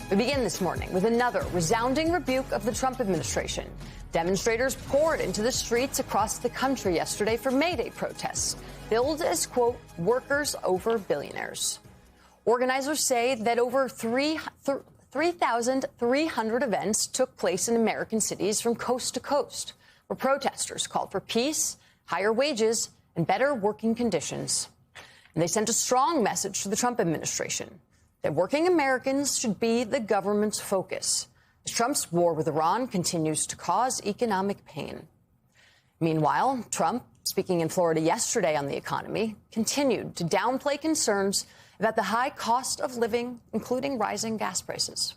We begin this morning with another resounding rebuke of the Trump administration. Demonstrators poured into the streets across the country yesterday for May Day protests, billed as, quote, workers over billionaires. Organizers say that over 3,300 events took place in American cities from coast to coast, where protesters called for peace, higher wages, and better working conditions. And they sent a strong message to the Trump administration that working Americans should be the government's focus, as Trump's war with Iran continues to cause economic pain. Meanwhile, Trump, speaking in Florida yesterday on the economy, continued to downplay concerns about the high cost of living, including rising gas prices.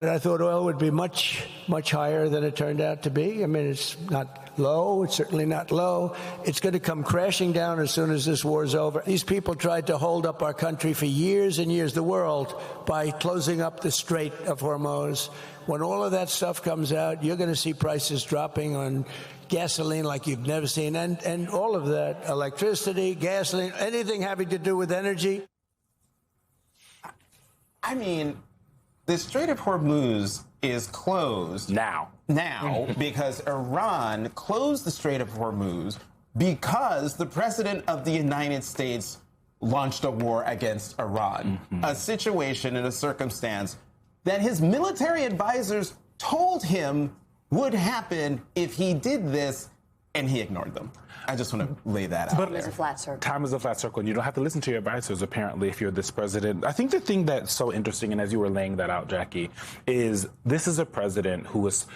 I thought oil would be much, much higher than it turned out to be. I mean, it's not low. It's certainly not low. It's going to come crashing down as soon as this war is over. These people tried to hold up our country for years and years, the world, by closing up the Strait of Hormuz. When all of that stuff comes out, you're going to see prices dropping on gasoline like you've never seen, and all of that, electricity, gasoline, anything having to do with energy. I mean, the Strait of Hormuz is closed now because Iran closed the Strait of Hormuz because the president of the United States launched a war against Iran, a situation and a circumstance that his military advisors told him would happen if he did this, and he ignored them. I just want to lay that out there. Time is a flat circle. Time is a flat circle, and you don't have to listen to your advisors, apparently, if you're this president. I think the thing that's so interesting, and as you were laying that out, Jackie, is this is a president who is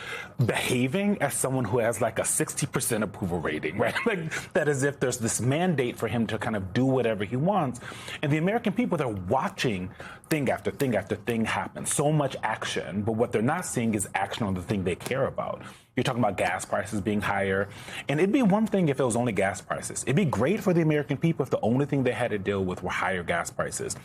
behaving as someone who has like a 60% approval rating, right? Like that as if there's this mandate for him to kind of do whatever he wants. And the American people, they're watching thing after thing after thing happen. So much action, but what they're not seeing is action on the thing they care about. You're talking about gas prices being higher. And it'd be one thing if it was only gas prices. It'd be great for the American people if the only thing they had to deal with were higher gas prices.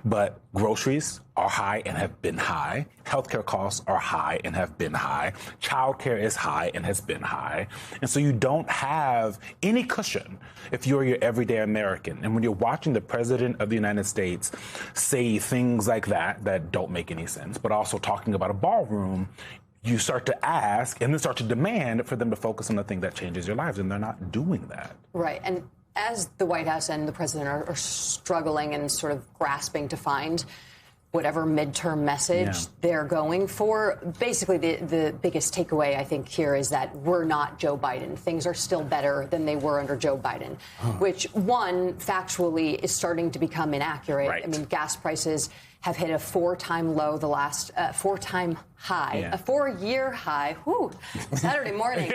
But groceries are high and have been high. Healthcare costs are high and have been high. Childcare is high and has been high. And so you don't have any cushion if you're your everyday American. And when you're watching the president of the United States say things like that don't make any sense, but also talking about a ballroom, you start to ask and then start to demand for them to focus on the thing that changes your lives, and they're not doing that. Right. And as the White House and the president are struggling and sort of grasping to find whatever midterm message they're going for, basically the biggest takeaway, I think, here is that we're not Joe Biden. Things are still better than they were under Joe Biden, which, one, factually is starting to become inaccurate. Right. I mean, gas prices have hit a four-time low, the last four-time high, a four-year high. Whew, Saturday morning.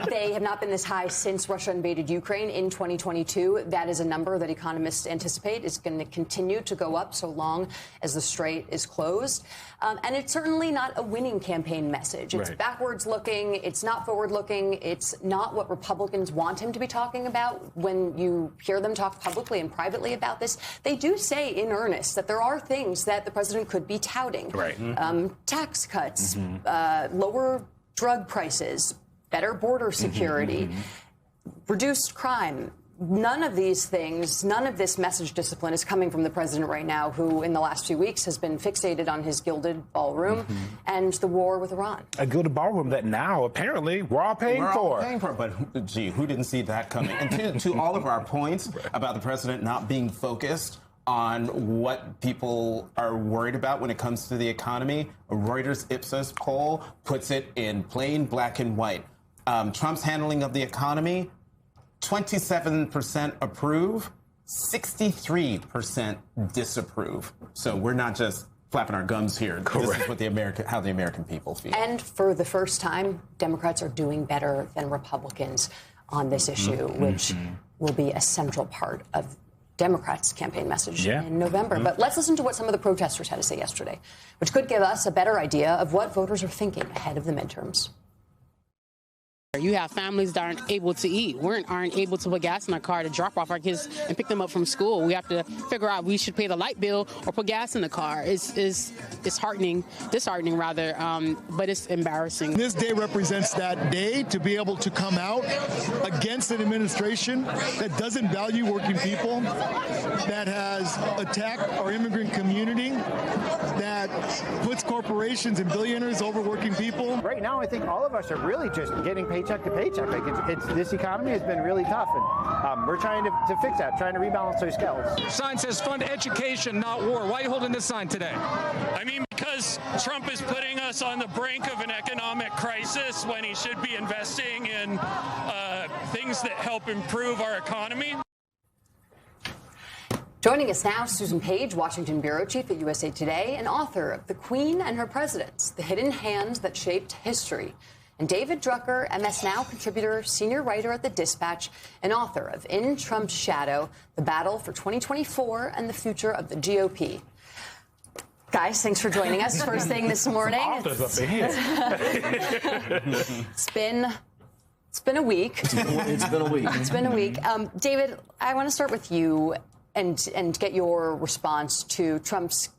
They have not been this high since Russia invaded Ukraine in 2022. That is a number that economists anticipate is going to continue to go up so long as the Strait is closed. And it's certainly not a winning campaign message. It's backwards looking. It's not forward looking. It's not what Republicans want him to be talking about. When you hear them talk publicly and privately about this, they do say in earnest that there are things that the president could be touting. Right. Tax cuts, lower drug prices, better border security, reduced crime. None of these things, none of this message discipline is coming from the president right now, who in the last few weeks has been fixated on his gilded ballroom and the war with Iran. A gilded ballroom that now apparently we're all paying for. But gee, who didn't see that coming? And to all of our points about the president not being focused on what people are worried about when it comes to the economy, a Reuters Ipsos poll puts it in plain black and white. Trump's handling of the economy, 27% approve, 63% disapprove. So we're not just flapping our gums here. Correct. This is what how the American people feel. And for the first time, Democrats are doing better than Republicans on this issue, which will be a central part of Democrats' campaign message in November. But let's listen to what some of the protesters had to say yesterday, which could give us a better idea of what voters are thinking ahead of the midterms. You have families that aren't able to eat, aren't able to put gas in our car to drop off our kids and pick them up from school. We have to figure out we should pay the light bill or put gas in the car. It's disheartening rather, but it's embarrassing. This day represents that day to be able to come out against an administration that doesn't value working people, that has attacked our immigrant community, that puts corporations and billionaires over working people? Right now, I think all of us are really just getting paycheck to paycheck. Like this economy has been really tough, and we're trying to fix that, trying to rebalance our scales. Sign says fund education, not war. Why are you holding this sign today? I mean, because Trump is putting us on the brink of an economic crisis when he should be investing in things that help improve our economy. Joining us now, Susan Page, Washington bureau chief at USA Today and author of The Queen and Her Presidents, The Hidden Hand That Shaped History. And David Drucker, MS Now contributor, senior writer at The Dispatch, and author of In Trump's Shadow, The Battle for 2024 and the Future of the GOP. Guys, thanks for joining us first thing this morning. It's been a week. It's been a week. It's been a week. David, I want to start with you and get your response to Trump's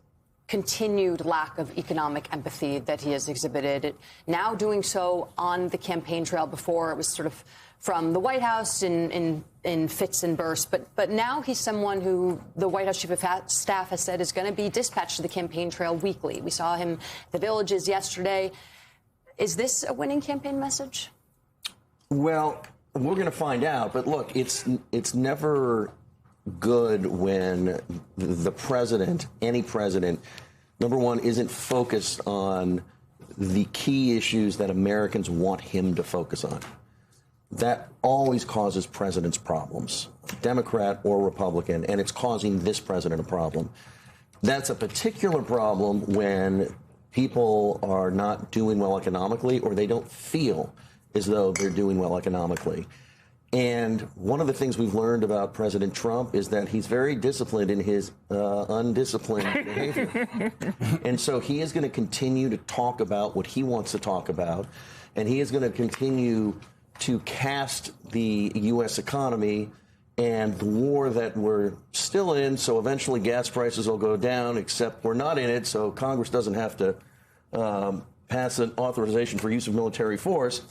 continued lack of economic empathy that he has exhibited, now doing so on the campaign trail. Before it was sort of from the White House in fits and bursts, but now he's someone who the White House chief of staff has said is going to be dispatched to the campaign trail weekly. We saw him at the Villages yesterday. Is this a winning campaign message? Well, we're going to find out. But look, it's never good when the president, any president, number one, isn't focused on the key issues that Americans want him to focus on. That always causes presidents problems, Democrat or Republican, and it's causing this president a problem. That's a particular problem when people are not doing well economically or they don't feel as though they're doing well economically. And one of the things we've learned about President Trump is that he's very disciplined in his undisciplined behavior. And so he is going to continue to talk about what he wants to talk about, and he is going to continue to cast the U.S. economy and the war that we're still in, so eventually gas prices will go down, except we're not in it, so Congress doesn't have to pass an authorization for use of military force,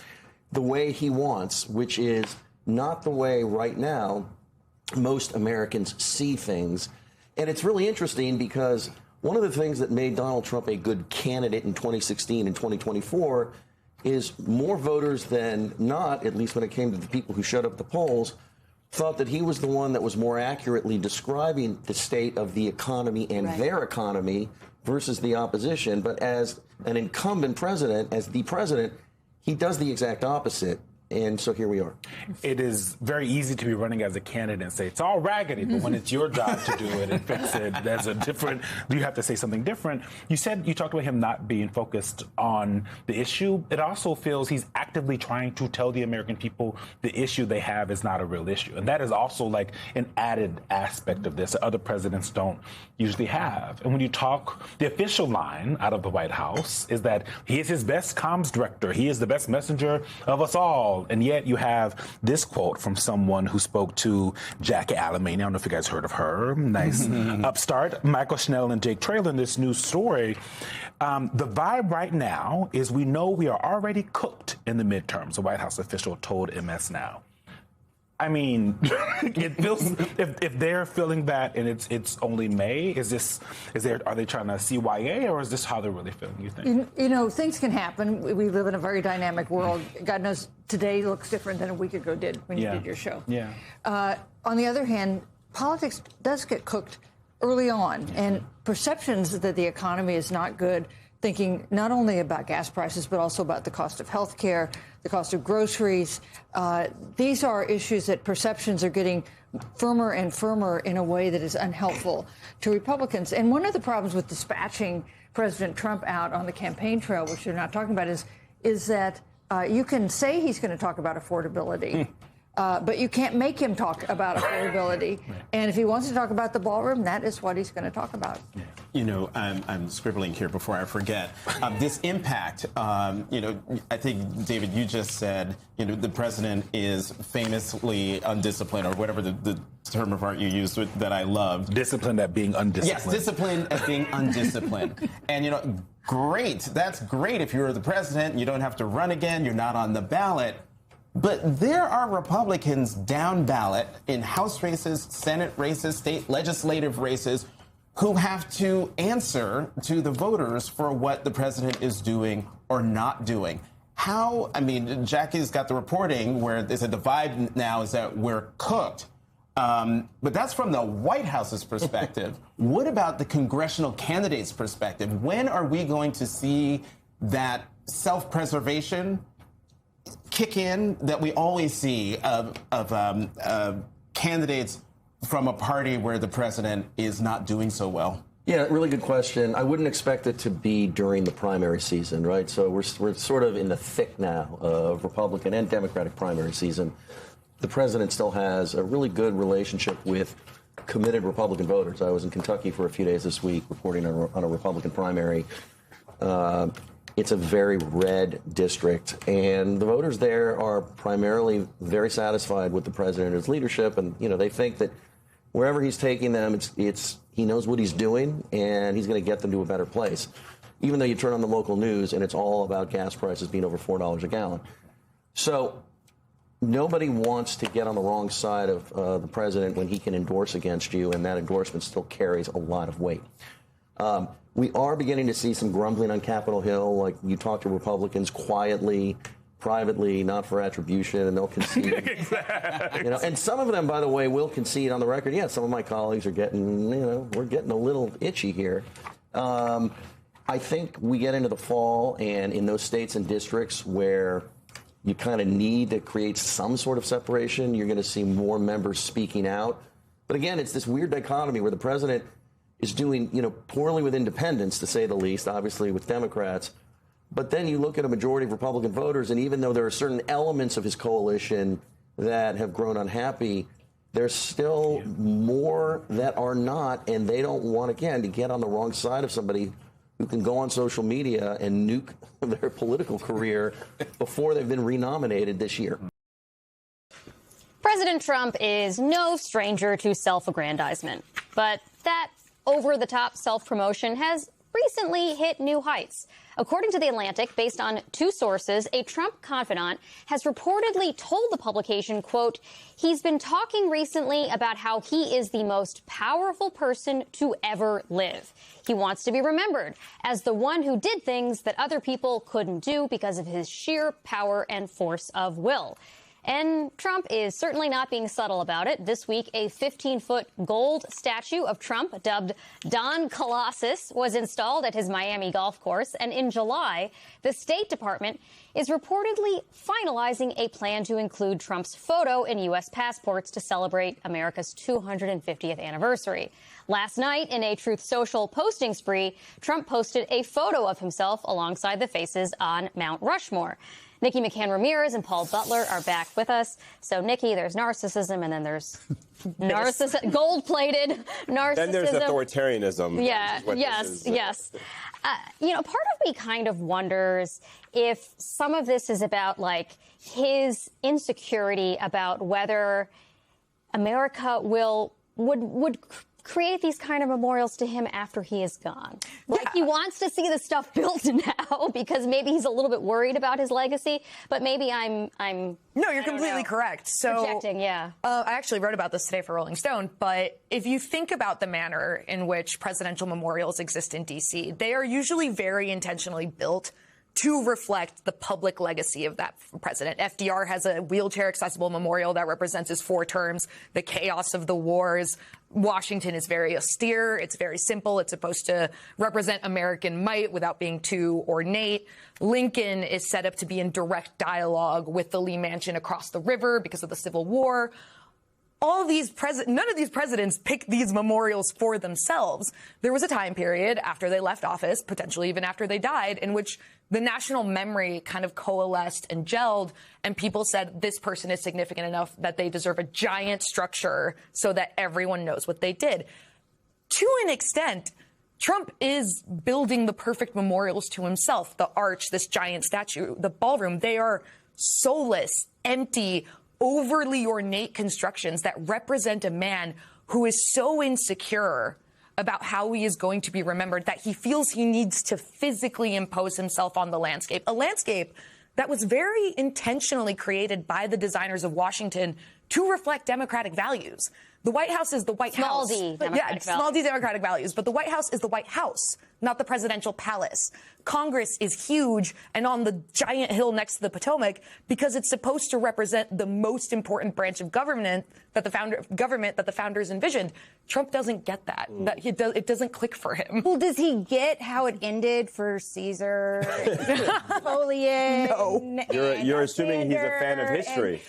the way he wants, which is not the way right now most Americans see things. And it's really interesting because one of the things that made Donald Trump a good candidate in 2016 and 2024 is more voters than not, at least when it came to the people who showed up at the polls, thought that he was the one that was more accurately describing the state of the economy and their economy versus the opposition. But as an incumbent president, as the president, he does the exact opposite. And so here we are. It is very easy to be running as a candidate and say it's all raggedy, but when it's your job to do it and fix it, there's a different, you have to say something different. You talked about him not being focused on the issue. It also feels he's actively trying to tell the American people the issue they have is not a real issue. And that is also like an added aspect of this that other presidents don't usually have. And when you talk, the official line out of the White House is that he is his best comms director. He is the best messenger of us all. And yet you have this quote from someone who spoke to Jackie Alamany. I don't know if you guys heard of her. Nice upstart. Michael Schnell and Jake Traylor in this news story. The vibe right now is we know we are already cooked in the midterms, a White House official told MS Now. I mean, it feels if they're feeling that and it's only May, are they trying to CYA or is this how they're really feeling, you think? You know, things can happen. We live in a very dynamic world. God knows today looks different than a week ago did when you did your show. Yeah. On the other hand, politics does get cooked early on, and perceptions that the economy is not good, thinking not only about gas prices, but also about the cost of health care, the cost of groceries. These are issues that perceptions are getting firmer and firmer in a way that is unhelpful to Republicans. And one of the problems with dispatching President Trump out on the campaign trail, which you're not talking about, is that you can say he's going to talk about affordability, but you can't make him talk about affordability. And if he wants to talk about the ballroom, that is what he's going to talk about. You know, I'm scribbling here before I forget. This impact, you know, I think, David, you just said, you know, the president is famously undisciplined, or whatever the term of art you used that I loved. Disciplined at being undisciplined. Yes, disciplined at being undisciplined. And, you know, great. That's great if you're the president. You don't have to run again. You're not on the ballot. But there are Republicans down ballot in House races, Senate races, state legislative races who have to answer to the voters for what the president is doing or not doing. How, I mean, Jackie's got the reporting where there's a divide now is that we're cooked. But that's from the White House's perspective. What about the congressional candidates' perspective? When are we going to see that self-preservation kick in that we always see of candidates from a party where the president is not doing so well? Yeah, really good question. I wouldn't expect it to be during the primary season, right? So we're sort of in the thick now of Republican and Democratic primary season. The president still has a really good relationship with committed Republican voters. I was in Kentucky for a few days this week reporting on a Republican primary. It's a very red district, and the voters there are primarily very satisfied with the president and his leadership, and they think that wherever he's taking them, he knows what he's doing, and he's going to get them to a better place. Even though you turn on the local news and it's all about gas prices being over $4 a gallon. So nobody wants to get on the wrong side of the president when he can endorse against you, and that endorsement still carries a lot of weight. We are beginning to see some grumbling on Capitol Hill. Like, you talk to Republicans quietly, privately, not for attribution, and they'll concede. Exactly. And some of them, by the way, will concede on the record. Yeah, some of my colleagues are getting, we're getting a little itchy here. I think we get into the fall, and in those states and districts where you kind of need to create some sort of separation, you're going to see more members speaking out. But again, it's this weird dichotomy where the president is doing, poorly with independents, to say the least, obviously with Democrats. But then you look at a majority of Republican voters, and even though there are certain elements of his coalition that have grown unhappy, there's still more that are not, and they don't want, again, to get on the wrong side of somebody who can go on social media and nuke their political career before they've been renominated this year. President Trump is no stranger to self-aggrandizement, but that over-the-top self-promotion has recently hit new heights. According to The Atlantic, based on two sources, a Trump confidant has reportedly told the publication, quote, he's been talking recently about how he is the most powerful person to ever live. He wants to be remembered as the one who did things that other people couldn't do because of his sheer power and force of will. And Trump is certainly not being subtle about it. This week, a 15-foot gold statue of Trump, dubbed Don Colossus, was installed at his Miami golf course. And in July, the State Department is reportedly finalizing a plan to include Trump's photo in U.S. passports to celebrate America's 250th anniversary. Last night, in a Truth Social posting spree, Trump posted a photo of himself alongside the faces on Mount Rushmore. Nikki McCann Ramirez and Paul Butler are back with us. So, Nikki, there's narcissism, and then there's gold-plated narcissism. Then there's authoritarianism. Yeah, yes. Part of me kind of wonders if some of this is about, his insecurity about whether America would create these kind of memorials to him after he is gone. He wants to see the stuff built now because maybe he's a little bit worried about his legacy, but maybe I'm No, you're completely correct. So projecting, yeah. I actually wrote about this today for Rolling Stone, but if you think about the manner in which presidential memorials exist in D.C., they are usually very intentionally built to reflect the public legacy of that president. FDR has a wheelchair-accessible memorial that represents his 4 terms, the chaos of the wars. Washington is very austere. It's very simple. It's supposed to represent American might without being too ornate. Lincoln is set up to be in direct dialogue with the Lee Mansion across the river because of the Civil War. None of these presidents pick these memorials for themselves. There was a time period after they left office, potentially even after they died, in which the national memory kind of coalesced and gelled, and people said this person is significant enough that they deserve a giant structure so that everyone knows what they did. To an extent, Trump is building the perfect memorials to himself. The arch, this giant statue, the ballroom, they are soulless, empty, overly ornate constructions that represent a man who is so insecure about how he is going to be remembered that he feels he needs to physically impose himself on the landscape. A landscape that was very intentionally created by the designers of Washington to reflect democratic values. The White House is the White House. Small d democratic values. But the White House is the White House, not the presidential palace. Congress is huge and on the giant hill next to the Potomac because it's supposed to represent the most important branch of government that the founders envisioned. Trump doesn't get that. It doesn't click for him. Well, does he get how it ended for Caesar, Napoleon? No. You're assuming he's a fan of history.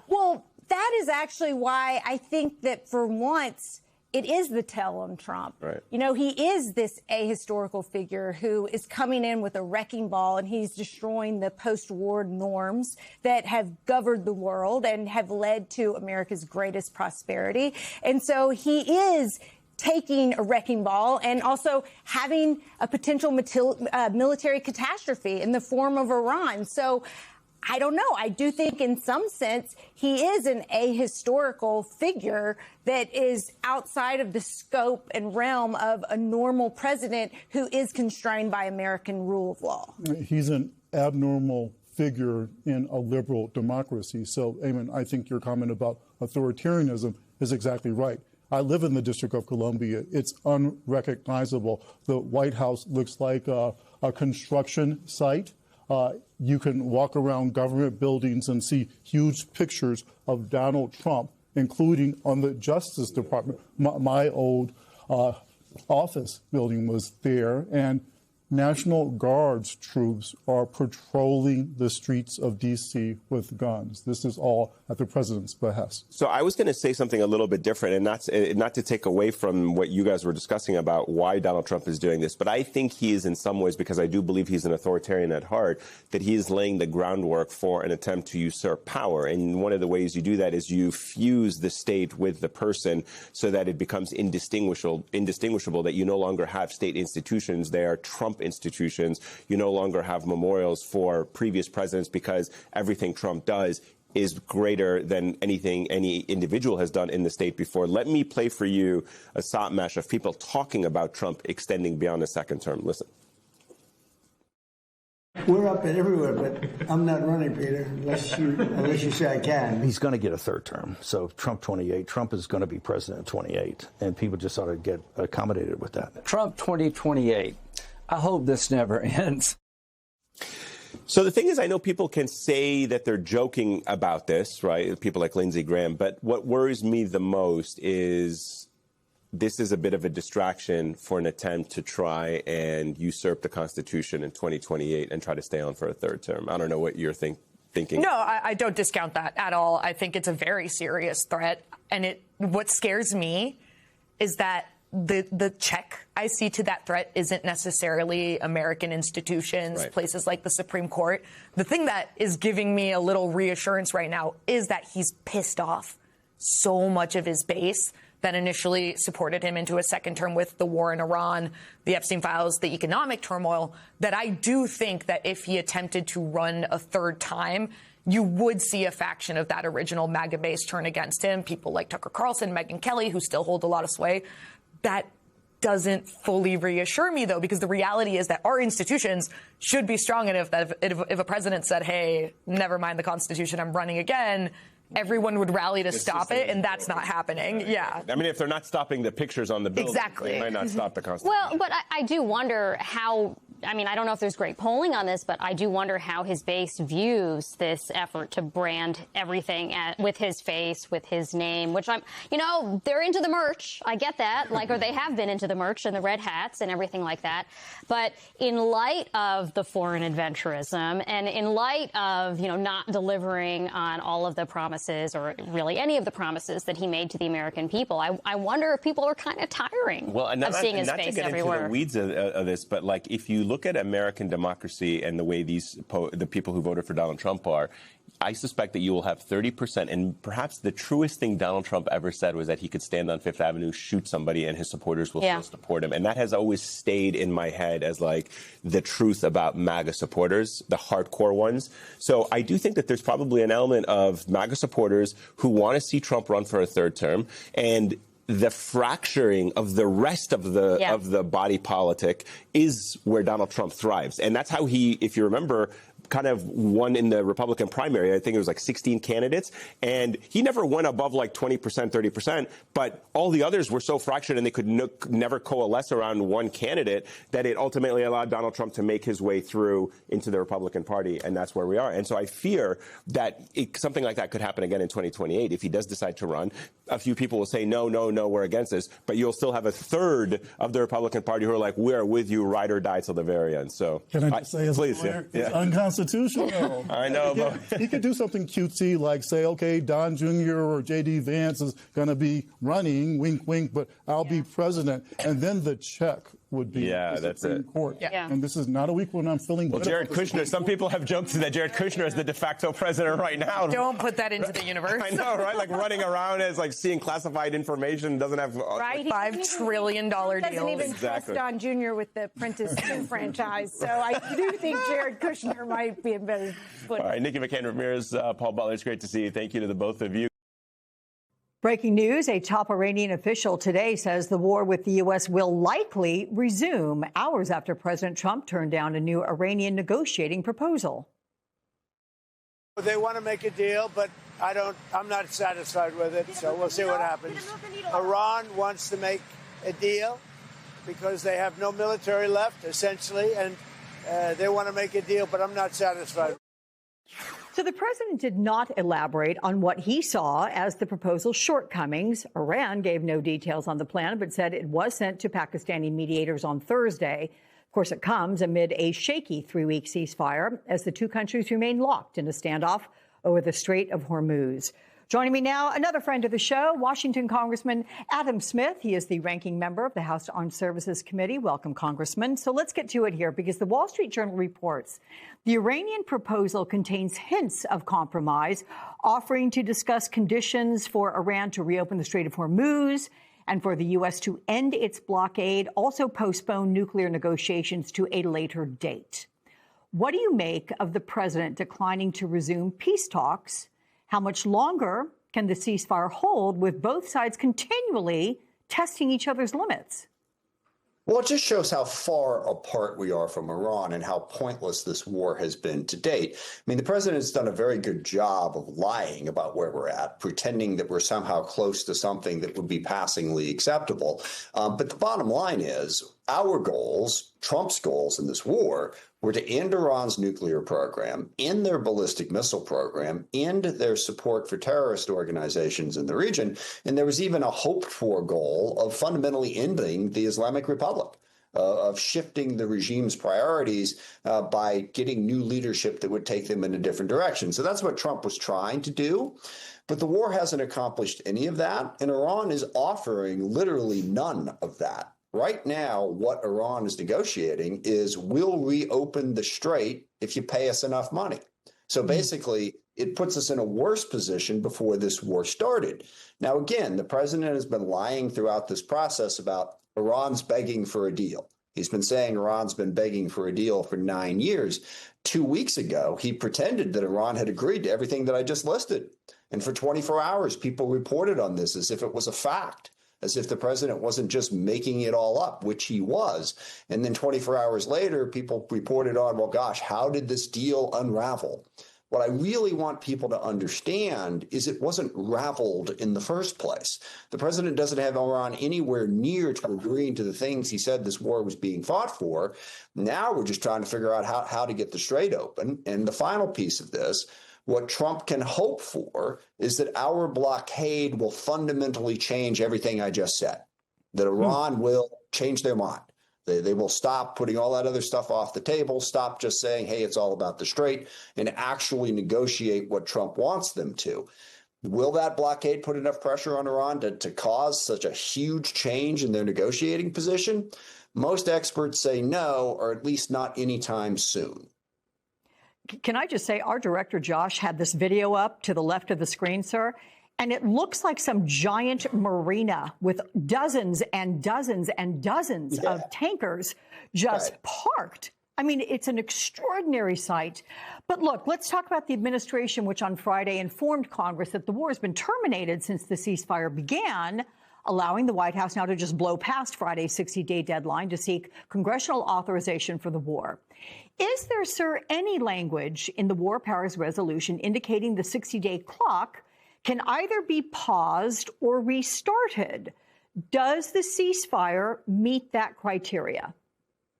Well, that is actually why I think that for once it is the tell on Trump. Right. You know, he is this ahistorical figure who is coming in with a wrecking ball and he's destroying the post-war norms that have governed the world and have led to America's greatest prosperity. And so he is taking a wrecking ball and also having a potential military catastrophe in the form of Iran. So I don't know. I do think in some sense he is an ahistorical figure that is outside of the scope and realm of a normal president who is constrained by American rule of law. He's an abnormal figure in a liberal democracy. So, Eamon, I think your comment about authoritarianism is exactly right. I live in the District of Columbia. It's unrecognizable. The White House looks like a construction site. You can walk around government buildings and see huge pictures of Donald Trump, including on the Justice Department. My old office building was there, and National Guard's troops are patrolling the streets of D.C. with guns. This is all at the president's behest. So I was going to say something a little bit different, and not to take away from what you guys were discussing about why Donald Trump is doing this, but I think he is in some ways, because I do believe he's an authoritarian at heart, that he is laying the groundwork for an attempt to usurp power. And one of the ways you do that is you fuse the state with the person so that it becomes indistinguishable, that you no longer have state institutions. They are Trump institutions. You no longer have memorials for previous presidents because everything Trump does is greater than anything any individual has done in the state before. Let me play for you a SOT mesh of people talking about Trump extending beyond a second term. Listen. We're up and everywhere, but I'm not running, Peter, unless you say I can. He's going to get a third term. So Trump 28. Trump is going to be president 28, and people just ought to get accommodated with that. Trump 2028. I hope this never ends. So the thing is, I know people can say that they're joking about this, right? People like Lindsey Graham. But what worries me the most is this is a bit of a distraction for an attempt to try and usurp the Constitution in 2028 and try to stay on for a third term. I don't know what you're thinking. No, I don't discount that at all. I think it's a very serious threat. And what scares me is that the check I see to that threat isn't necessarily American institutions, right, places like the Supreme Court. The thing that is giving me a little reassurance right now is that he's pissed off so much of his base that initially supported him into a second term with the war in Iran, the Epstein files, the economic turmoil, that I do think that if he attempted to run a third time, you would see a faction of that original MAGA base turn against him. People like Tucker Carlson, Megyn Kelly, who still hold a lot of sway. That doesn't fully reassure me, though, because the reality is that our institutions should be strong enough that if a president said, hey, never mind the Constitution, I'm running again, everyone would rally to stop it, and that's not happening. Yeah. I mean, if they're not stopping the pictures on the building, exactly, they might not stop the Constitution. Well, but I do wonder how, I mean, I don't know if there's great polling on this, but I do wonder how his base views this effort to brand everything with his face, with his name, which they're into the merch. I get that, or they have been into the merch and the red hats and everything like that. But in light of the foreign adventurism and in light of, not delivering on all of the promises or really any of the promises that he made to the American people, I wonder if people are kind of tiring of seeing his face everywhere. Not to get into the weeds of this, but if you look at American democracy and the way the people who voted for Donald Trump are, I suspect that you will have 30%. And perhaps the truest thing Donald Trump ever said was that he could stand on Fifth Avenue, shoot somebody, and his supporters will still support him. And that has always stayed in my head as the truth about MAGA supporters, the hardcore ones. So I do think that there's probably an element of MAGA supporters who want to see Trump run for a third term, and the fracturing of the rest of the body politic is where Donald Trump thrives. And that's how he, if you remember, kind of won in the Republican primary. I think it was like 16 candidates, and he never went above like 20%, 30%. But all the others were so fractured, and they could never coalesce around one candidate, that it ultimately allowed Donald Trump to make his way through into the Republican Party, and that's where we are. And so I fear that something like that could happen again in 2028 if he does decide to run. A few people will say, no, we're against this, but you'll still have a third of the Republican Party who are like, we're with you, ride or die till the very end. So can I just say, as please, a lawyer, it's unconstitutional. I know. He could do something cutesy like say, okay, Don Jr. or J.D. Vance is going to be running, wink, wink, but I'll be president. And then the check would be the Supreme Court. And this is not a week when I'm feeling well, Jared Kushner, some people have joked that Jared Kushner is the de facto president right now. Don't put that into the universe. I know, right? Like running around as like seeing classified information, doesn't have right? $5 trillion deals. Doesn't even trust Don Jr. with the Apprentice 2 franchise. So I do think Jared Kushner might be in better footing. All right, Nikki McCain Ramirez, Paul Butler, it's great to see you. Thank you to the both of you. Breaking news, a top Iranian official today says the war with the U.S. will likely resume hours after President Trump turned down a new Iranian negotiating proposal. They want to make a deal, but I'm not satisfied with it, so we'll see what happens. Iran wants to make a deal because they have no military left, essentially, and they want to make a deal, but I'm not satisfied. So the president did not elaborate on what he saw as the proposal's shortcomings. Iran gave no details on the plan, but said it was sent to Pakistani mediators on Thursday. Of course, it comes amid a shaky 3-week ceasefire as the two countries remain locked in a standoff over the Strait of Hormuz. Joining me now, another friend of the show, Washington Congressman Adam Smith. He is the ranking member of the House Armed Services Committee. Welcome, Congressman. So let's get to it here, because the Wall Street Journal reports the Iranian proposal contains hints of compromise, offering to discuss conditions for Iran to reopen the Strait of Hormuz and for the U.S. to end its blockade, also postpone nuclear negotiations to a later date. What do you make of the president declining to resume peace talks? How much longer can the ceasefire hold with both sides continually testing each other's limits? Well, it just shows how far apart we are from Iran and how pointless this war has been to date. I mean, the president's done a very good job of lying about where we're at, pretending that we're somehow close to something that would be passingly acceptable. But the bottom line is our goals, Trump's goals in this war, were to end Iran's nuclear program, end their ballistic missile program, end their support for terrorist organizations in the region. And there was even a hoped-for goal of fundamentally ending the Islamic Republic, of shifting the regime's priorities by getting new leadership that would take them in a different direction. So that's what Trump was trying to do. But the war hasn't accomplished any of that, and Iran is offering literally none of that. Right now, what Iran is negotiating is we'll reopen the strait if you pay us enough money. So basically, it puts us in a worse position before this war started. Now, again, the president has been lying throughout this process about Iran's begging for a deal. He's been saying Iran's been begging for a deal for 9 years. 2 weeks ago, he pretended that Iran had agreed to everything that I just listed. And for 24 hours, people reported on this as if it was a fact, as if the president wasn't just making it all up, which he was. And then 24 hours later, people reported on, well, gosh, how did this deal unravel? What I really want people to understand is it wasn't raveled in the first place. The president doesn't have Iran anywhere near to agreeing to the things he said this war was being fought for. Now we're just trying to figure out how to get the strait open. And the final piece of this, what Trump can hope for is that our blockade will fundamentally change everything I just said, that Iran will change their mind. They will stop putting all that other stuff off the table, stop just saying, hey, it's all about the strait, and actually negotiate what Trump wants them to. Will that blockade put enough pressure on Iran to cause such a huge change in their negotiating position? Most experts say no, or at least not anytime soon. Can I just say, our director, Josh, had this video up to the left of the screen, sir, and it looks like some giant marina with dozens and dozens and dozens of tankers just parked. I mean, it's an extraordinary sight. But look, let's talk about the administration, which on Friday informed Congress that the war has been terminated since the ceasefire began allowing the White House now to just blow past Friday's 60-day deadline to seek congressional authorization for the war. Is there, sir, any language in the War Powers Resolution indicating the 60-day clock can either be paused or restarted? Does the ceasefire meet that criteria?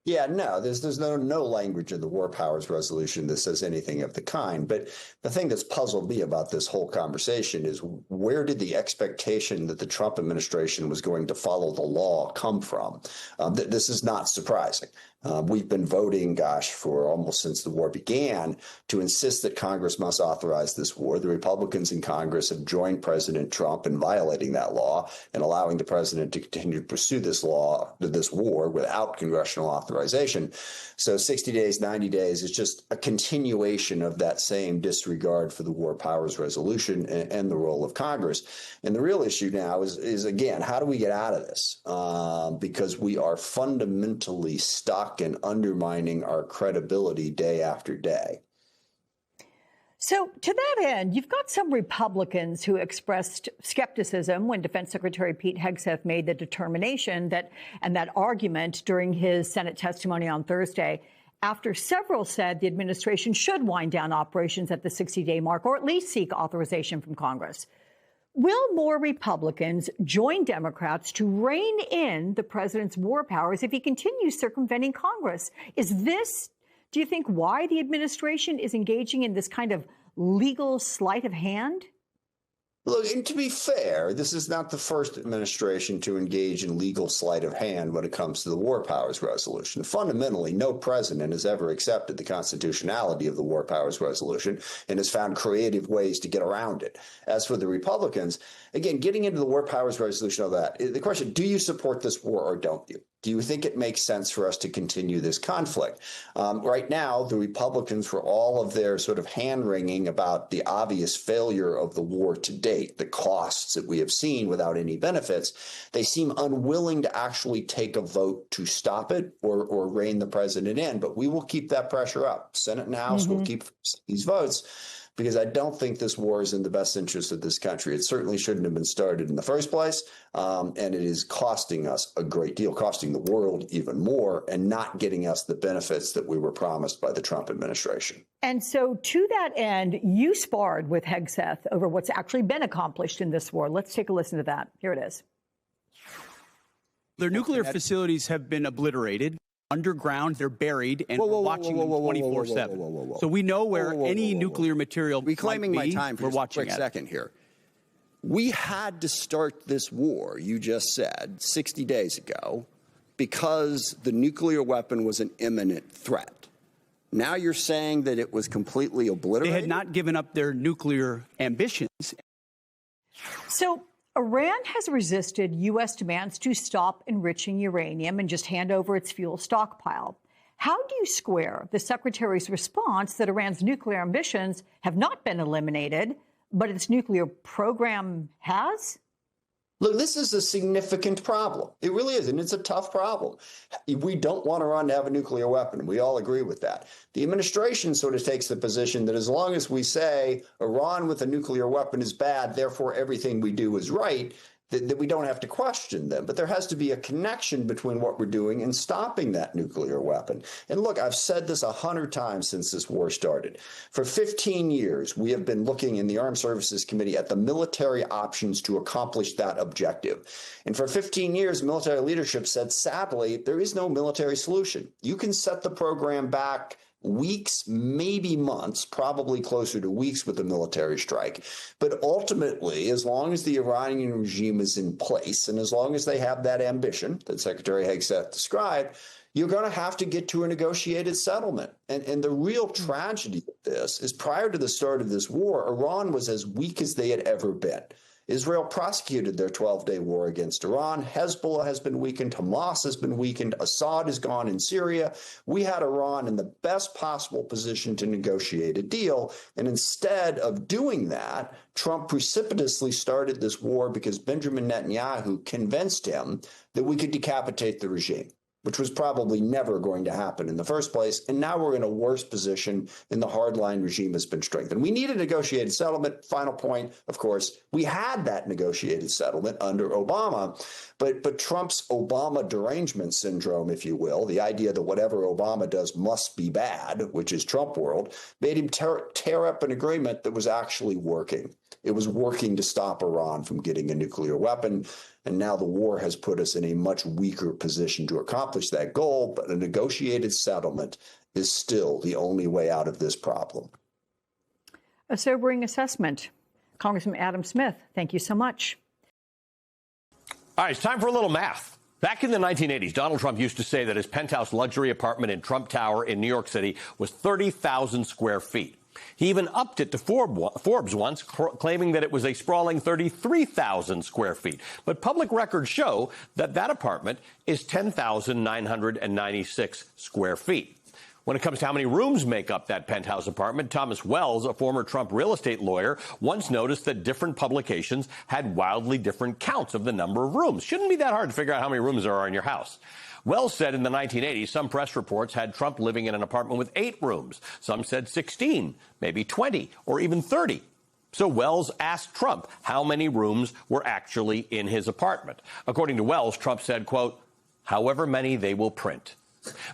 Yeah, no, there's no language in the War Powers Resolution that says anything of the kind. But the thing that's puzzled me about this whole conversation is where did the expectation that the Trump administration was going to follow the law come from? This is not surprising. We've been voting, for almost since the war began to insist that Congress must authorize this war. The Republicans in Congress have joined President Trump in violating that law and allowing the president to continue to pursue this war without congressional authorization. So 60 days, 90 days is just a continuation of that same disregard for the War Powers Resolution and the role of Congress. And the real issue now is again, how do we get out of this? Because we are fundamentally stuck and undermining our credibility day after day. So to that end, you've got some Republicans who expressed skepticism when Defense Secretary Pete Hegseth made the determination that argument during his Senate testimony on Thursday, after several said the administration should wind down operations at the 60-day mark or at least seek authorization from Congress. Will more Republicans join Democrats to rein in the president's war powers if he continues circumventing Congress? Is this, do you think, why the administration is engaging in this kind of legal sleight of hand? Look, and to be fair, this is not the first administration to engage in legal sleight of hand when it comes to the War Powers Resolution. Fundamentally, no president has ever accepted the constitutionality of the War Powers Resolution and has found creative ways to get around it. As for the Republicans, again, getting into the War Powers Resolution, all that, the question, do you support this war or don't you? Do you think it makes sense for us to continue this conflict? Right now, the Republicans, for all of their sort of hand-wringing about the obvious failure of the war to date, the costs that we have seen without any benefits, they seem unwilling to actually take a vote to stop it or rein the president in. But we will keep that pressure up. Senate and House will keep these votes, because I don't think this war is in the best interest of this country. It certainly shouldn't have been started in the first place, and it is costing us a great deal, costing the world even more, and not getting us the benefits that we were promised by the Trump administration. And so to that end, you sparred with Hegseth over what's actually been accomplished in this war. Let's take a listen to that. Here it is. Their nuclear facilities have been obliterated. Underground, they're buried, and we're watching them 24/7. So we know where any nuclear material reclaiming might be. my time for we're just watching a quick it. second here. We had to start this war, you just said, 60 days ago, because the nuclear weapon was an imminent threat. Now you're saying that it was completely obliterated? They had not given up their nuclear ambitions. So Iran has resisted U.S. demands to stop enriching uranium and just hand over its fuel stockpile. How do you square the secretary's response that Iran's nuclear ambitions have not been eliminated, but its nuclear program has? Look, this is a significant problem. It really is, and it's a tough problem. We don't want Iran to have a nuclear weapon. We all agree with that. The administration sort of takes the position that as long as we say Iran with a nuclear weapon is bad, therefore everything we do is right, that we don't have to question them. But there has to be a connection between what we're doing and stopping that nuclear weapon. And look, I've said this 100 times since this war started. For 15 years, we have been looking in the Armed Services Committee at the military options to accomplish that objective. And for 15 years, military leadership said, sadly, there is no military solution. You can set the program back weeks, maybe months, probably closer to weeks with a military strike. But ultimately, as long as the Iranian regime is in place and as long as they have that ambition that Secretary Hegseth described, you're going to have to get to a negotiated settlement. And the real tragedy of this is prior to the start of this war, Iran was as weak as they had ever been. Israel prosecuted their 12-day war against Iran. Hezbollah has been weakened. Hamas has been weakened. Assad is gone in Syria. We had Iran in the best possible position to negotiate a deal. And instead of doing that, Trump precipitously started this war because Benjamin Netanyahu convinced him that we could decapitate the regime. which was probably never going to happen in the first place. And now we're in a worse position, and the hardline regime has been strengthened. We need a negotiated settlement. Final point, of course, we had that negotiated settlement under Obama, but Trump's Obama derangement syndrome, if you will, the idea that whatever Obama does must be bad, which is Trump world, made him tear up an agreement that was actually working. It was working to stop Iran from getting a nuclear weapon. And now the war has put us in a much weaker position to accomplish that goal. But a negotiated settlement is still the only way out of this problem. A sobering assessment. Congressman Adam Smith, thank you so much. All right, it's time for a little math. Back in the 1980s, Donald Trump used to say that his penthouse luxury apartment in Trump Tower in New York City was 30,000 square feet. He even upped it to Forbes once, claiming that it was a sprawling 33,000 square feet. But public records show that that apartment is 10,996 square feet. When it comes to how many rooms make up that penthouse apartment, Thomas Wells, a former Trump real estate lawyer, once noticed that different publications had wildly different counts of the number of rooms. Shouldn't be that hard to figure out how many rooms there are in your house. Wells said in the 1980s, some press reports had Trump living in an apartment with 8 rooms. Some said 16, maybe 20, or even 30. So Wells asked Trump how many rooms were actually in his apartment. According to Wells, Trump said, quote, however many they will print.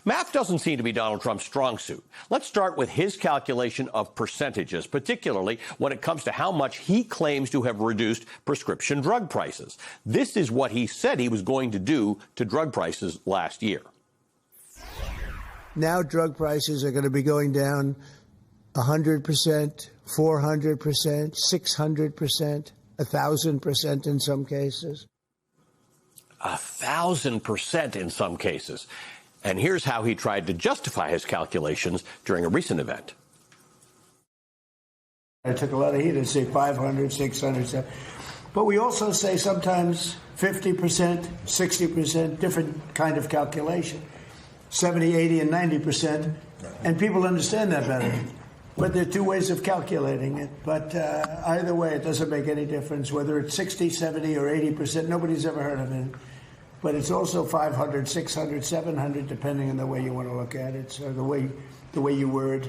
Math doesn't seem to be Donald Trump's strong suit. Let's start with his calculation of percentages, particularly when it comes to how much he claims to have reduced prescription drug prices. This is what he said he was going to do to drug prices last year. Now drug prices are going to be going down 100%, 400%, 600%, 1,000% in some cases. 1,000% in some cases. And here's how he tried to justify his calculations during a recent event. I took a lot of heat and say 500, 600, but we also say sometimes 50%, 60%, different kind of calculation, 70, 80, and 90%, and people understand that better. But there are 2 ways of calculating it. But either way, it doesn't make any difference whether it's 60, 70, or 80%. Nobody's ever heard of it. But it's also 500, 600, 700, depending on the way you want to look at it. So the way you word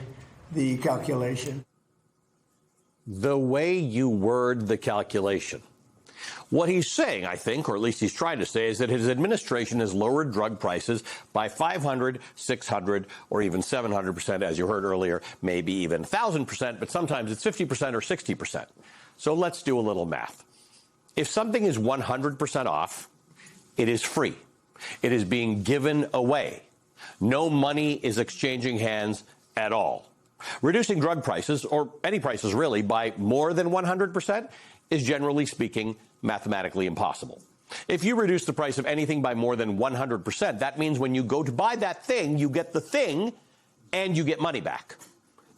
the calculation. The way you word the calculation. What he's saying, I think, or at least he's trying to say, is that his administration has lowered drug prices by 500, 600, or even 700%, as you heard earlier, maybe even 1,000%, but sometimes it's 50% or 60%. So let's do a little math. If something is 100% off, it is free. It is being given away. No money is exchanging hands at all. Reducing drug prices, or any prices really, by more than 100% is, generally speaking, mathematically impossible. If you reduce the price of anything by more than 100%, that means when you go to buy that thing, you get the thing and you get money back.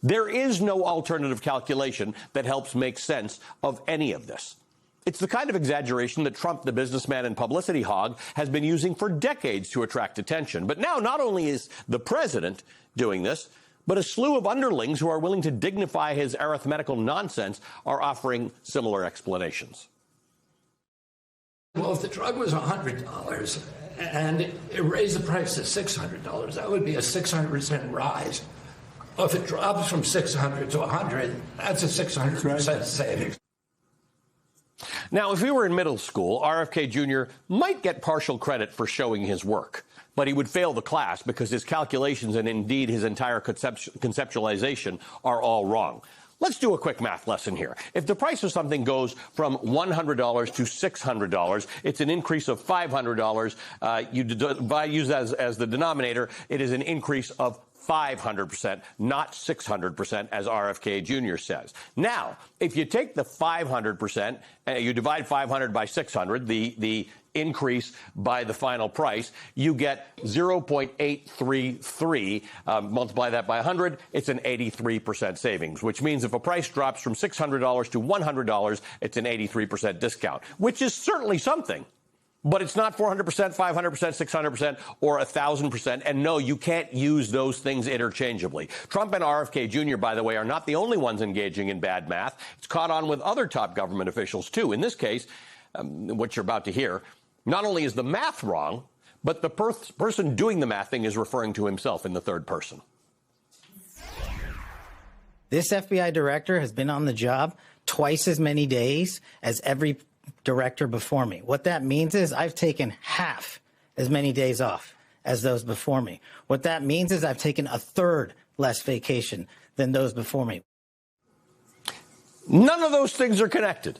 There is no alternative calculation that helps make sense of any of this. It's the kind of exaggeration that Trump, the businessman and publicity hog, has been using for decades to attract attention. But now not only is the president doing this, but a slew of underlings who are willing to dignify his arithmetical nonsense are offering similar explanations. Well, if the drug was $100 and it raised the price to $600, that would be a 600% rise. Well, if it drops from 600 to 100, that's a 600% savings. Now, if he were in middle school, RFK Jr. might get partial credit for showing his work, but he would fail the class because his calculations and indeed his entire conceptualization are all wrong. Let's do a quick math lesson here. If the price of something goes from $100 to $600, it's an increase of $500. Use that as the denominator. It is an increase of 500%, not 600%, as RFK Jr. says. Now, if you take the 500%, you divide 500 by 600, the increase by the final price, you get 0.833. Multiply that by 100, it's an 83% savings, which means if a price drops from $600 to $100, it's an 83% discount, which is certainly something. But it's not 400%, 500%, 600%, or 1,000%. And no, you can't use those things interchangeably. Trump and RFK Jr., by the way, are not the only ones engaging in bad math. It's caught on with other top government officials, too. In this case, what you're about to hear, not only is the math wrong, But the person doing the mathing is referring to himself in the third person. This FBI director has been on the job twice as many days as every director before me. What that means is I've taken half as many days off as those before me. What that means is I've taken a third less vacation than those before me. None of those things are connected.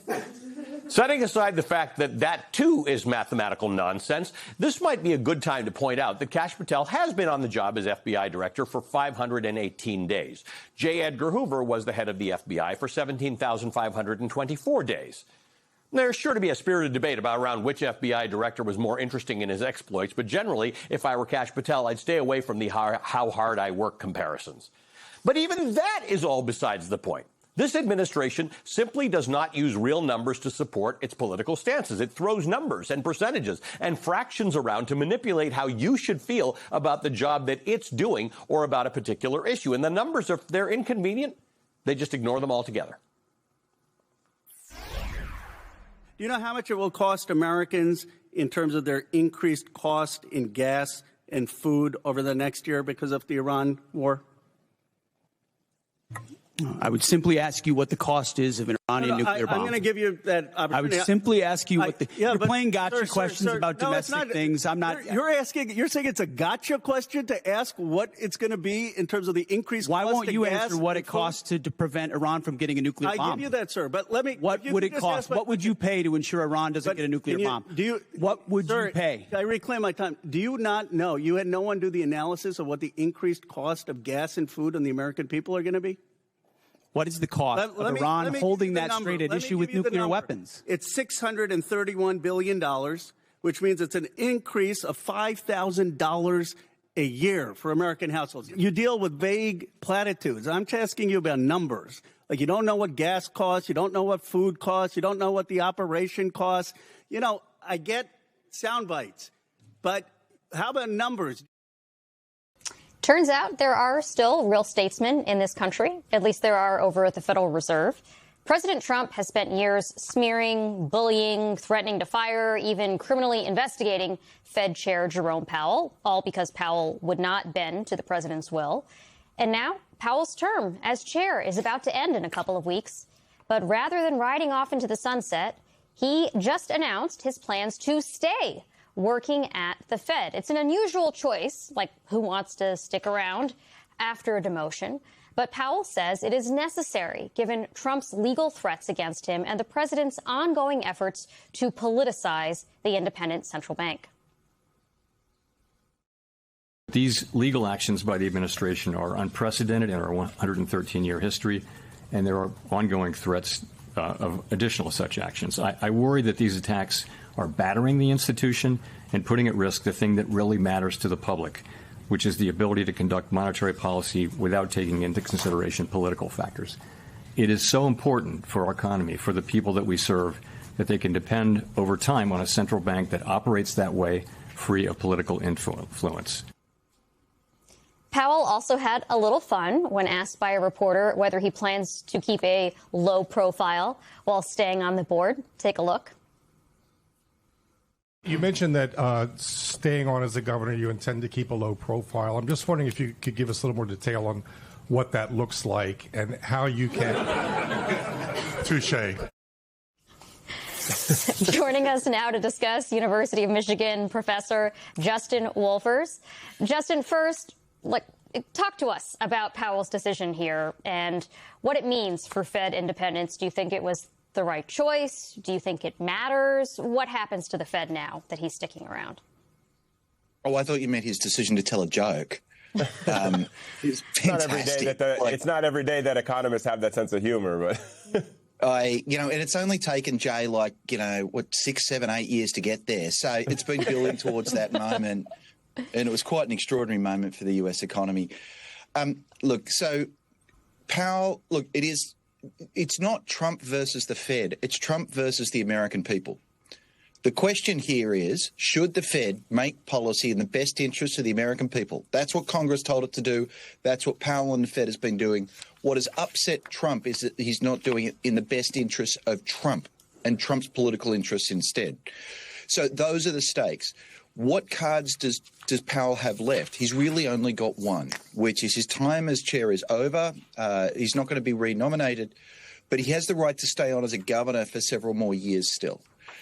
Setting aside the fact that that, too, is mathematical nonsense, this might be a good time to point out that Kash Patel has been on the job as FBI director for 518 days. J. Edgar Hoover was the head of the FBI for 17,524 days. There's sure to be a spirited debate about around which FBI director was more interesting in his exploits, but generally, if I were Kash Patel, I'd stay away from the how hard I work comparisons. But even that is all besides the point. This administration simply does not use real numbers to support its political stances. It throws numbers and percentages and fractions around to manipulate how you should feel about the job that it's doing or about a particular issue. And the numbers, if they're inconvenient, they just ignore them altogether. Do you know how much it will cost Americans in terms of their increased cost in gas and food over the next year because of the Iran war? I would simply ask you what the cost is of an Iranian nuclear bomb. I'm going to give you that opportunity. I would simply ask you what the... You're playing gotcha questions about domestic things. I'm not... You're saying it's a gotcha question to ask what it's going to be in terms of the increased cost of gas? Why won't you answer what it costs to prevent Iran from getting a nuclear bomb? I give you that, sir, but let me... What would it cost? What would you pay to ensure Iran doesn't get a nuclear bomb? What would you pay? I reclaim my time. Do you not know? You had no one do the analysis of what the increased cost of gas and food on the American people are going to be? What is the cost of Iran holding that straight at issue with nuclear weapons? It's $631 billion, which means it's an increase of $5,000 a year for American households. You deal with vague platitudes. I'm asking you about numbers. Like, you don't know what gas costs, you don't know what food costs, you don't know what the operation costs. You know, I get sound bites, but how about numbers? Turns out there are still real statesmen in this country. At least there are over at the Federal Reserve. President Trump has spent years smearing, bullying, threatening to fire, even criminally investigating Fed Chair Jerome Powell, all because Powell would not bend to the president's will. And now Powell's term as chair is about to end in a couple of weeks. But rather than riding off into the sunset, he just announced his plans to stay working at the Fed. It's an unusual choice, like who wants to stick around after a demotion. But Powell says it is necessary, given Trump's legal threats against him and the president's ongoing efforts to politicize the independent central bank. These legal actions by the administration are unprecedented in our 113-year history, and there are ongoing threats of additional such actions. I worry that these attacks are battering the institution and putting at risk the thing that really matters to the public, which is the ability to conduct monetary policy without taking into consideration political factors. It is so important for our economy, for the people that we serve, that they can depend over time on a central bank that operates that way, free of political influence. Powell also had a little fun when asked by a reporter whether he plans to keep a low profile while staying on the board. Take a look. You mentioned that staying on as a governor, you intend to keep a low profile. I'm just wondering if you could give us a little more detail on what that looks like and how you can... Touché. Joining us now to discuss University of Michigan professor Justin Wolfers. Justin, first, talk to us about Powell's decision here and what it means for Fed independence. Do you think it was the right choice? Do you think it matters? What happens to the Fed now that he's sticking around? Oh, I thought you meant his decision to tell a joke. It's fantastic. It's not every day that economists have that sense of humor, but and it's only taken Jay 6, 7, 8 years to get there. So it's been building towards that moment, and it was quite an extraordinary moment for the U.S. economy. So Powell, it's not Trump versus the Fed. It's Trump versus the American people. The question here is, should the Fed make policy in the best interest of the American people? That's what Congress told it to do. That's what Powell and the Fed has been doing. What has upset Trump is that he's not doing it in the best interest of Trump and Trump's political interests instead. So those are the stakes. What cards does Powell have left? He's really only got one, which is his time as chair is over. He's not going to be renominated, but he has the right to stay on as a governor for several more years still.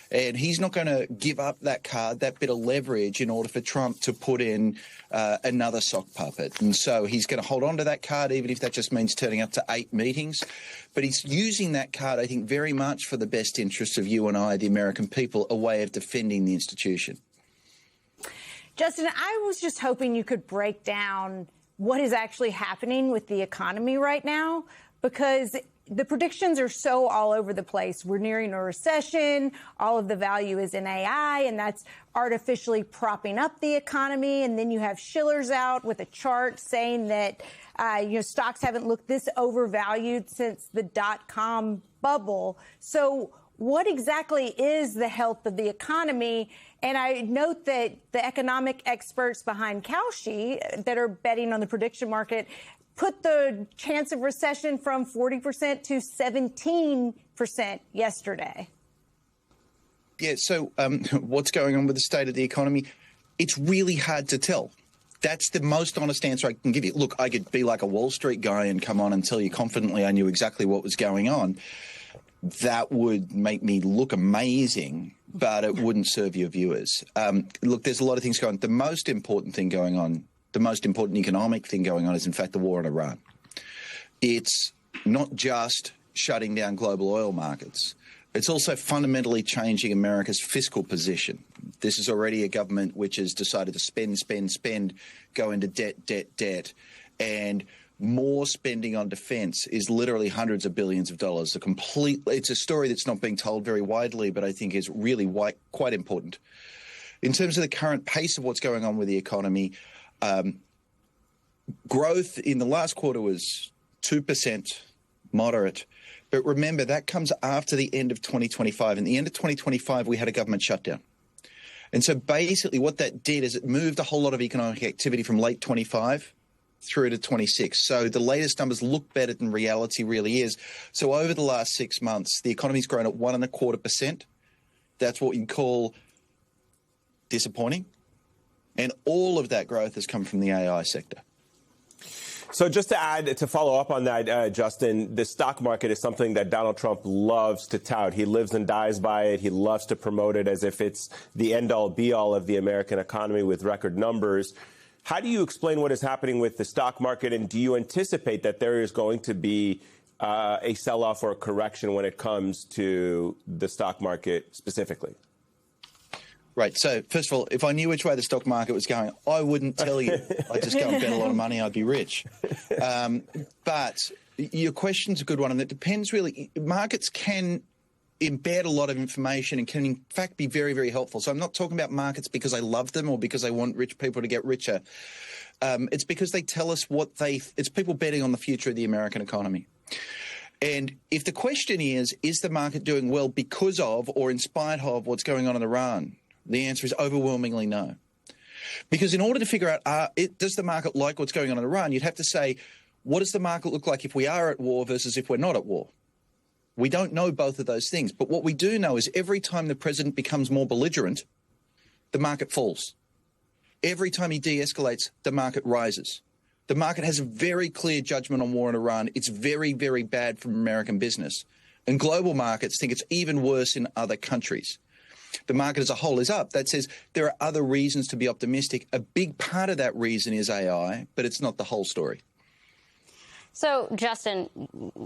And he's not going to give up that card, that bit of leverage, in order for Trump to put in another sock puppet. And so he's going to hold on to that card, even if that just means turning up to 8 meetings. But he's using that card, I think, very much for the best interests of you and I, the American people, a way of defending the institution. Justin, I was just hoping you could break down what is actually happening with the economy right now, because the predictions are so all over the place. We're nearing a recession. All of the value is in AI, and that's artificially propping up the economy. And then you have Shiller's out with a chart saying that stocks haven't looked this overvalued since the dot-com bubble. So what exactly is the health of the economy? And I note that the economic experts behind Kalshi that are betting on the prediction market put the chance of recession from 40% to 17% yesterday. Yeah, so what's going on with the state of the economy? It's really hard to tell. That's the most honest answer I can give you. Look, I could be like a Wall Street guy and come on and tell you confidently I knew exactly what was going on. That would make me look amazing, but it wouldn't serve your viewers. Look, there's a lot of things going on. The most important thing going on, the most important economic thing going on is, in fact, the war in Iran. It's not just shutting down global oil markets. It's also fundamentally changing America's fiscal position. This is already a government which has decided to spend, go into debt. And more spending on defense is literally hundreds of billions of dollars. It's a story that's not being told very widely, but I think is really quite important. In terms of the current pace of what's going on with the economy, growth in the last quarter was 2%, moderate. But remember, that comes after the end of 2025. In the end of 2025, we had a government shutdown. And so basically what that did is it moved a whole lot of economic activity from late 25 through to 26. So the latest numbers look better than reality really is. So over the last 6 months, the economy's grown at 1.25%. That's what you call disappointing. And all of that growth has come from the AI sector. So just to follow up on that, Justin, the stock market is something that Donald Trump loves to tout. He lives and dies by it. He loves to promote it as if it's the end-all, be-all of the American economy with record numbers. How do you explain what is happening with the stock market, and do you anticipate that there is going to be a sell-off or a correction when it comes to the stock market specifically? Right. So, first of all, if I knew which way the stock market was going, I wouldn't tell you. I'd just go and bet a lot of money, I'd be rich. But your question's a good one, and it depends really. Markets can embed a lot of information and can, in fact, be very, very helpful. So I'm not talking about markets because I love them or because I want rich people to get richer. It's because they tell us it's people betting on the future of the American economy. And if the question is the market doing well because of or in spite of what's going on in Iran? The answer is overwhelmingly no. Because in order to figure out, does the market like what's going on in Iran, you'd have to say, what does the market look like if we are at war versus if we're not at war? We don't know both of those things. But what we do know is every time the president becomes more belligerent, the market falls. Every time he de-escalates, the market rises. The market has a very clear judgment on war in Iran. It's very, very bad for American business. And global markets think it's even worse in other countries. The market as a whole is up. That says there are other reasons to be optimistic. A big part of that reason is AI, but it's not the whole story. So, Justin,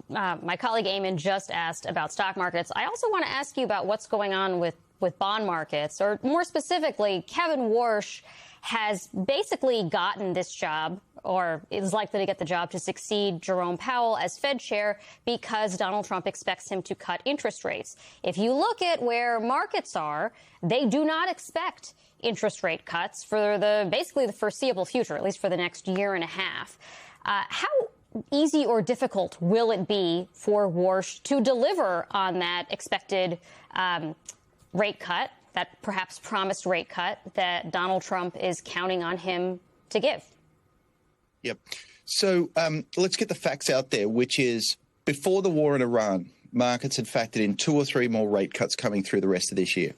my colleague Eamon just asked about stock markets. I also want to ask you about what's going on with bond markets, or more specifically, Kevin Warsh has basically gotten this job, or is likely to get the job, to succeed Jerome Powell as Fed chair because Donald Trump expects him to cut interest rates. If you look at where markets are, they do not expect interest rate cuts for basically the foreseeable future, at least for the next year and a half. How easy or difficult will it be for Warsh to deliver on that expected rate cut, that perhaps promised rate cut that Donald Trump is counting on him to give? Yep. So let's get the facts out there, which is before the war in Iran, markets had factored in 2 or 3 more rate cuts coming through the rest of this year.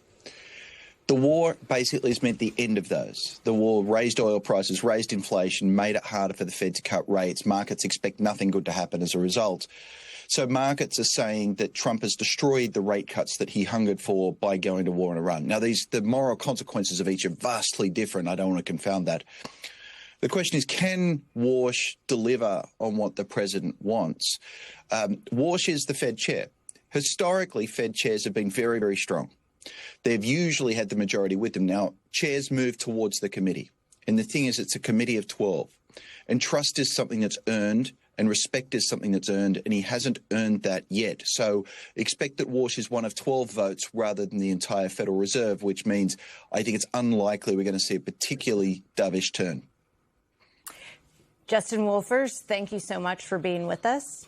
The war basically has meant the end of those. The war raised oil prices, raised inflation, made it harder for the Fed to cut rates. Markets expect nothing good to happen as a result. So markets are saying that Trump has destroyed the rate cuts that he hungered for by going to war in Iran. Now, the moral consequences of each are vastly different. I don't want to confound that. The question is, can Warsh deliver on what the president wants? Warsh is the Fed chair. Historically, Fed chairs have been very, very strong. They've usually had the majority with them. Now, chairs move towards the committee. And the thing is, it's a committee of 12. And trust is something that's earned, and respect is something that's earned, and he hasn't earned that yet. So expect that Warsh is one of 12 votes rather than the entire Federal Reserve, which means I think it's unlikely we're going to see a particularly dovish turn. Justin Wolfers, thank you so much for being with us.